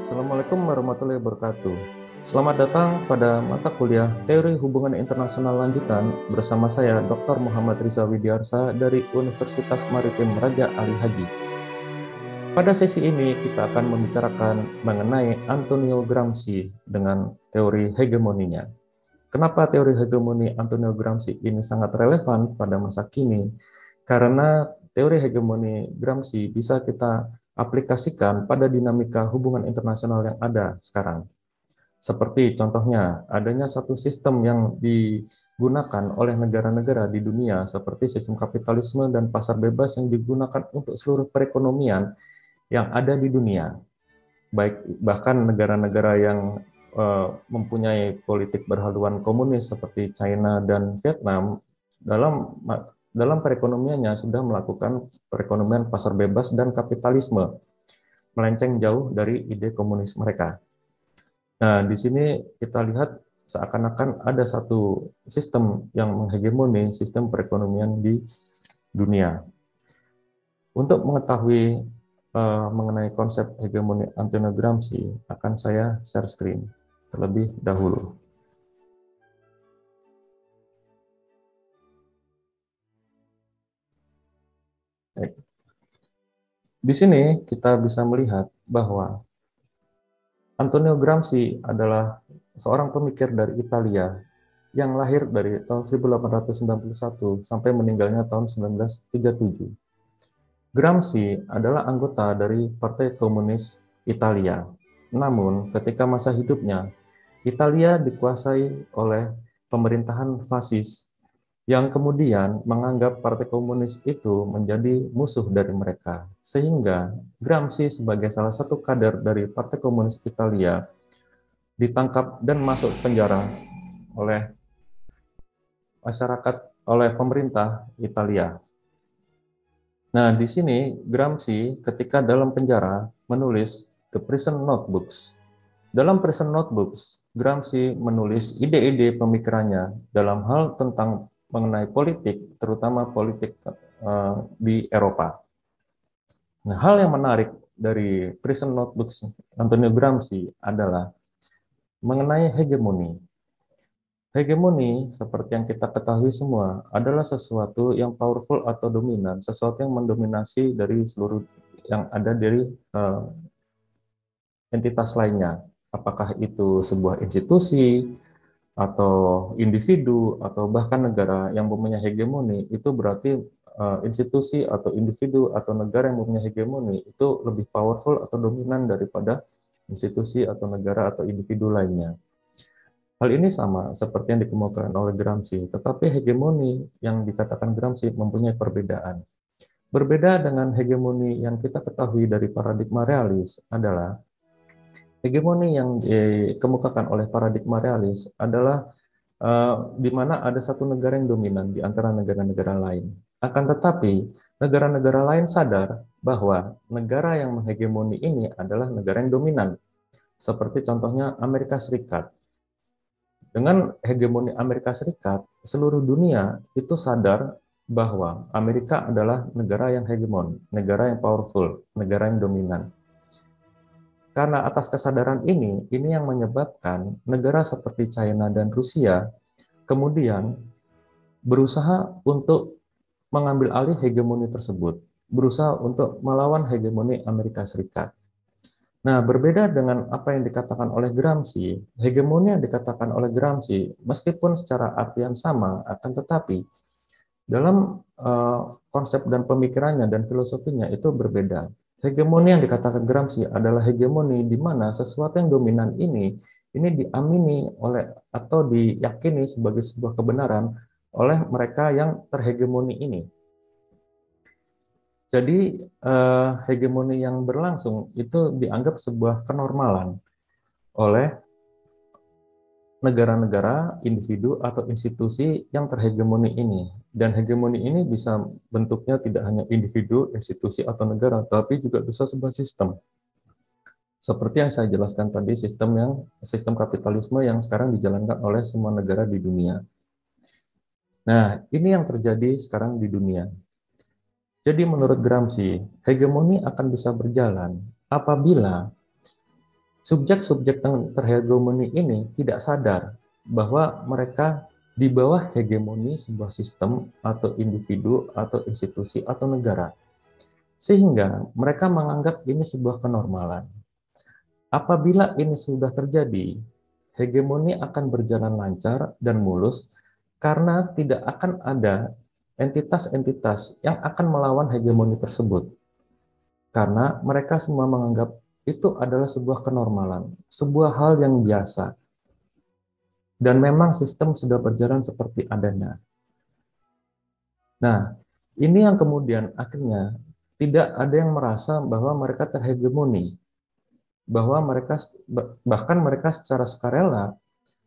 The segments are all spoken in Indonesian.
Assalamualaikum warahmatullahi wabarakatuh. Selamat datang pada mata kuliah Teori Hubungan Internasional Lanjutan bersama saya Dr. Muhammad Riza Widyarsa dari Universitas Maritim Raja Ali Haji. Pada sesi ini kita akan membicarakan mengenai Antonio Gramsci dengan teori hegemoninya. Kenapa teori hegemoni Antonio Gramsci ini sangat relevan pada masa kini? Karena teori hegemoni Gramsci bisa kita aplikasikan pada dinamika hubungan internasional yang ada sekarang. Seperti contohnya, adanya satu sistem yang digunakan oleh negara-negara di dunia, seperti sistem kapitalisme dan pasar bebas yang digunakan untuk seluruh perekonomian yang ada di dunia. Bahkan negara-negara yang mempunyai politik berhaluan komunis seperti China dan Vietnam, dalam perekonomiannya sudah melakukan perekonomian pasar bebas dan kapitalisme, melenceng jauh dari ide komunis mereka. Nah, di sini kita lihat seakan-akan ada satu sistem yang menghegemoni sistem perekonomian di dunia. Untuk mengetahui mengenai konsep hegemoni Antonio Gramsci, akan saya share screen terlebih dahulu. Baik. Di sini kita bisa melihat bahwa Antonio Gramsci adalah seorang pemikir dari Italia yang lahir dari tahun 1891 sampai meninggalnya tahun 1937. Gramsci adalah anggota dari Partai Komunis Italia. Namun, ketika masa hidupnya, Italia dikuasai oleh pemerintahan fasis yang kemudian menganggap Partai Komunis itu menjadi musuh dari mereka. Sehingga Gramsci sebagai salah satu kader dari Partai Komunis Italia ditangkap dan masuk penjara oleh masyarakat, oleh pemerintah Italia. Nah, di sini Gramsci ketika dalam penjara menulis The Prison Notebooks. Dalam Prison Notebooks, Gramsci menulis ide-ide pemikirannya dalam hal tentang mengenai politik, terutama politik di Eropa. Nah, hal yang menarik dari Prison Notebooks Antonio Gramsci adalah mengenai hegemoni. Hegemoni, seperti yang kita ketahui semua, adalah sesuatu yang powerful atau dominan, sesuatu yang mendominasi dari seluruh yang ada dari entitas lainnya. Apakah itu sebuah institusi, atau individu, atau bahkan negara yang mempunyai hegemoni, itu berarti institusi atau individu atau negara yang mempunyai hegemoni itu lebih powerful atau dominan daripada institusi atau negara atau individu lainnya. Hal ini sama seperti yang dikemukakan oleh Gramsci, tetapi hegemoni yang dikatakan Gramsci mempunyai perbedaan. Berbeda dengan hegemoni yang kita ketahui dari paradigma realis adalah hegemoni yang dikemukakan oleh paradigma realis adalah di mana ada satu negara yang dominan di antara negara-negara lain. Akan tetapi, negara-negara lain sadar bahwa negara yang menghegemoni ini adalah negara yang dominan. Seperti contohnya Amerika Serikat. Dengan hegemoni Amerika Serikat, seluruh dunia itu sadar bahwa Amerika adalah negara yang hegemon, negara yang powerful, negara yang dominan. Karena atas kesadaran ini yang menyebabkan negara seperti China dan Rusia kemudian berusaha untuk mengambil alih hegemoni tersebut, berusaha untuk melawan hegemoni Amerika Serikat. Nah, berbeda dengan apa yang dikatakan oleh Gramsci, hegemoni yang dikatakan oleh Gramsci, meskipun secara artian sama, akan tetapi dalam konsep dan pemikirannya dan filosofinya itu berbeda. Hegemoni yang dikatakan Gramsci adalah hegemoni di mana sesuatu yang dominan ini diamini oleh atau diyakini sebagai sebuah kebenaran oleh mereka yang terhegemoni ini. Jadi hegemoni yang berlangsung itu dianggap sebuah kenormalan oleh negara-negara, individu, atau institusi yang terhegemoni ini. Dan hegemoni ini bisa bentuknya tidak hanya individu, institusi, atau negara, tapi juga bisa sebuah sistem. Seperti yang saya jelaskan tadi, sistem kapitalisme yang sekarang dijalankan oleh semua negara di dunia. Nah, ini yang terjadi sekarang di dunia. Jadi menurut Gramsci, hegemoni akan bisa berjalan apabila Subjek-subjek terhegemoni ini tidak sadar bahwa mereka di bawah hegemoni sebuah sistem atau individu atau institusi atau negara. Sehingga mereka menganggap ini sebuah kenormalan. Apabila ini sudah terjadi, hegemoni akan berjalan lancar dan mulus karena tidak akan ada entitas-entitas yang akan melawan hegemoni tersebut. Karena mereka semua menganggap itu adalah sebuah kenormalan, sebuah hal yang biasa. Dan memang sistem sudah berjalan seperti adanya. Nah, ini yang kemudian akhirnya tidak ada yang merasa bahwa mereka terhegemoni, bahwa mereka bahkan mereka secara sukarela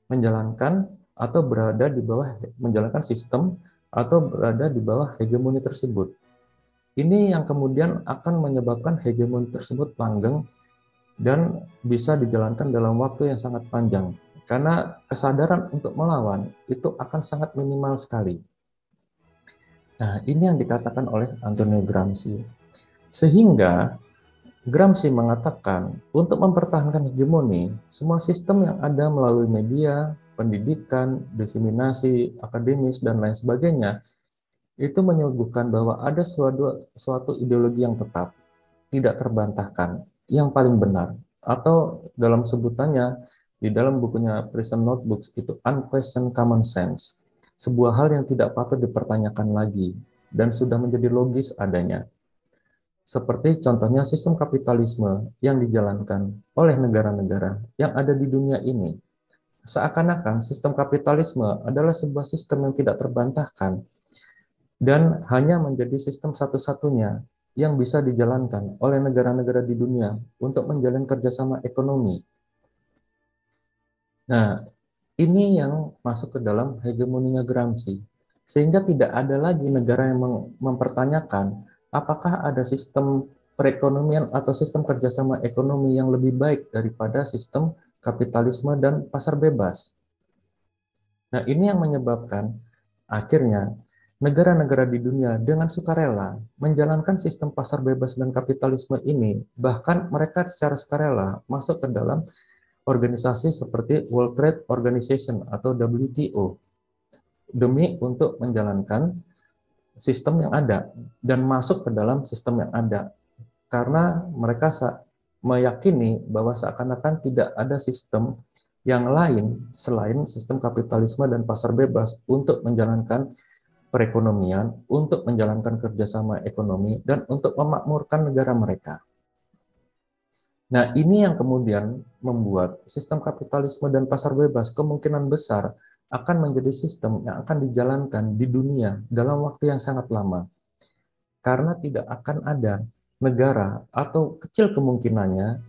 menjalankan atau berada di bawah menjalankan sistem atau berada di bawah hegemoni tersebut. Ini yang kemudian akan menyebabkan hegemoni tersebut langgeng dan bisa dijalankan dalam waktu yang sangat panjang. Karena kesadaran untuk melawan itu akan sangat minimal sekali. Nah, ini yang dikatakan oleh Antonio Gramsci. Sehingga Gramsci mengatakan, untuk mempertahankan hegemoni, semua sistem yang ada melalui media, pendidikan, diseminasi, akademis, dan lain sebagainya, itu menyuguhkan bahwa ada suatu ideologi yang tetap, tidak terbantahkan, yang paling benar. Atau dalam sebutannya, di dalam bukunya Prison Notebooks, itu unquestioned common sense. Sebuah hal yang tidak patut dipertanyakan lagi, dan sudah menjadi logis adanya. Seperti contohnya sistem kapitalisme yang dijalankan oleh negara-negara yang ada di dunia ini. Seakan-akan sistem kapitalisme adalah sebuah sistem yang tidak terbantahkan dan hanya menjadi sistem satu-satunya yang bisa dijalankan oleh negara-negara di dunia untuk menjalin kerjasama ekonomi. Nah, ini yang masuk ke dalam hegemoninya Gramsci. Sehingga tidak ada lagi negara yang mempertanyakan apakah ada sistem perekonomian atau sistem kerjasama ekonomi yang lebih baik daripada sistem kapitalisme dan pasar bebas. Nah, ini yang menyebabkan akhirnya negara-negara di dunia dengan sukarela menjalankan sistem pasar bebas dan kapitalisme ini, bahkan mereka secara sukarela masuk ke dalam organisasi seperti World Trade Organization atau WTO demi untuk menjalankan sistem yang ada dan masuk ke dalam sistem yang ada karena mereka meyakini bahwa seakan-akan tidak ada sistem yang lain selain sistem kapitalisme dan pasar bebas untuk menjalankan perekonomian, untuk menjalankan kerjasama ekonomi, dan untuk memakmurkan negara mereka. Nah, ini yang kemudian membuat sistem kapitalisme dan pasar bebas kemungkinan besar akan menjadi sistem yang akan dijalankan di dunia dalam waktu yang sangat lama. Karena tidak akan ada negara atau kecil kemungkinannya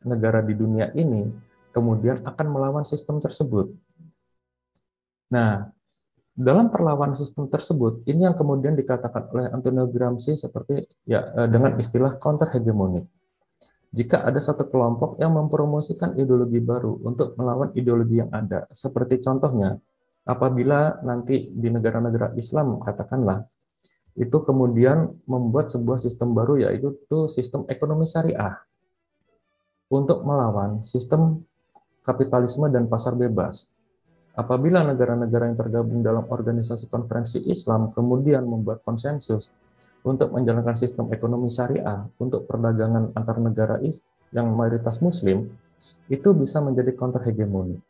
negara di dunia ini kemudian akan melawan sistem tersebut. Nah, dalam perlawanan sistem tersebut, ini yang kemudian dikatakan oleh Antonio Gramsci seperti dengan istilah counter hegemonik. Jika ada satu kelompok yang mempromosikan ideologi baru untuk melawan ideologi yang ada, seperti contohnya, apabila nanti di negara-negara Islam, katakanlah, itu kemudian membuat sebuah sistem baru, yaitu sistem ekonomi syariah, untuk melawan sistem kapitalisme dan pasar bebas. Apabila negara-negara yang tergabung dalam organisasi konferensi Islam kemudian membuat konsensus untuk menjalankan sistem ekonomi syariah untuk perdagangan antar negara yang mayoritas muslim, itu bisa menjadi counter hegemoni.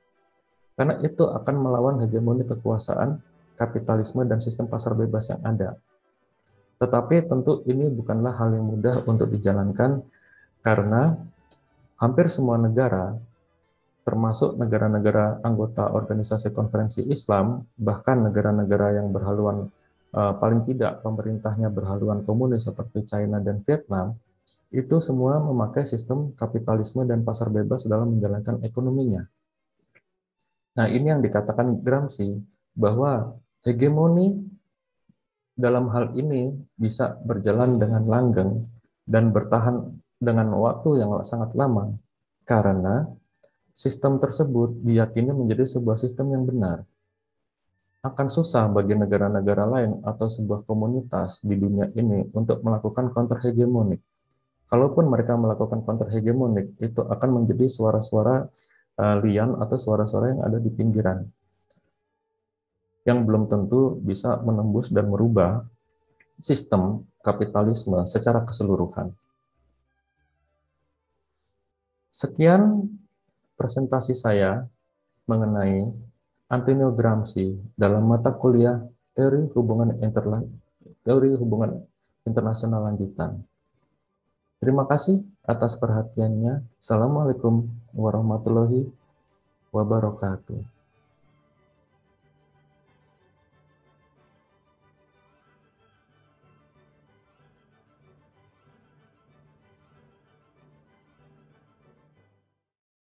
Karena itu akan melawan hegemoni kekuasaan, kapitalisme, dan sistem pasar bebas yang ada. Tetapi tentu ini bukanlah hal yang mudah untuk dijalankan karena hampir semua negara, termasuk negara-negara anggota organisasi konferensi Islam, bahkan negara-negara yang berhaluan paling tidak pemerintahnya berhaluan komunis seperti China dan Vietnam, itu semua memakai sistem kapitalisme dan pasar bebas dalam menjalankan ekonominya. Nah, ini yang dikatakan Gramsci bahwa hegemoni dalam hal ini bisa berjalan dengan langgeng dan bertahan dengan waktu yang sangat lama karena sistem tersebut diyakini menjadi sebuah sistem yang benar. Akan susah bagi negara-negara lain atau sebuah komunitas di dunia ini untuk melakukan counter hegemonik. kalaupun mereka melakukan counter hegemonik, itu akan menjadi suara-suara lian atau suara-suara yang ada di pinggiran, yang belum tentu bisa menembus dan merubah sistem kapitalisme secara keseluruhan. Sekian presentasi saya mengenai Antonio Gramsci dalam mata kuliah teori hubungan internasional lanjutan. Terima kasih atas perhatiannya. Assalamualaikum warahmatullahi wabarakatuh.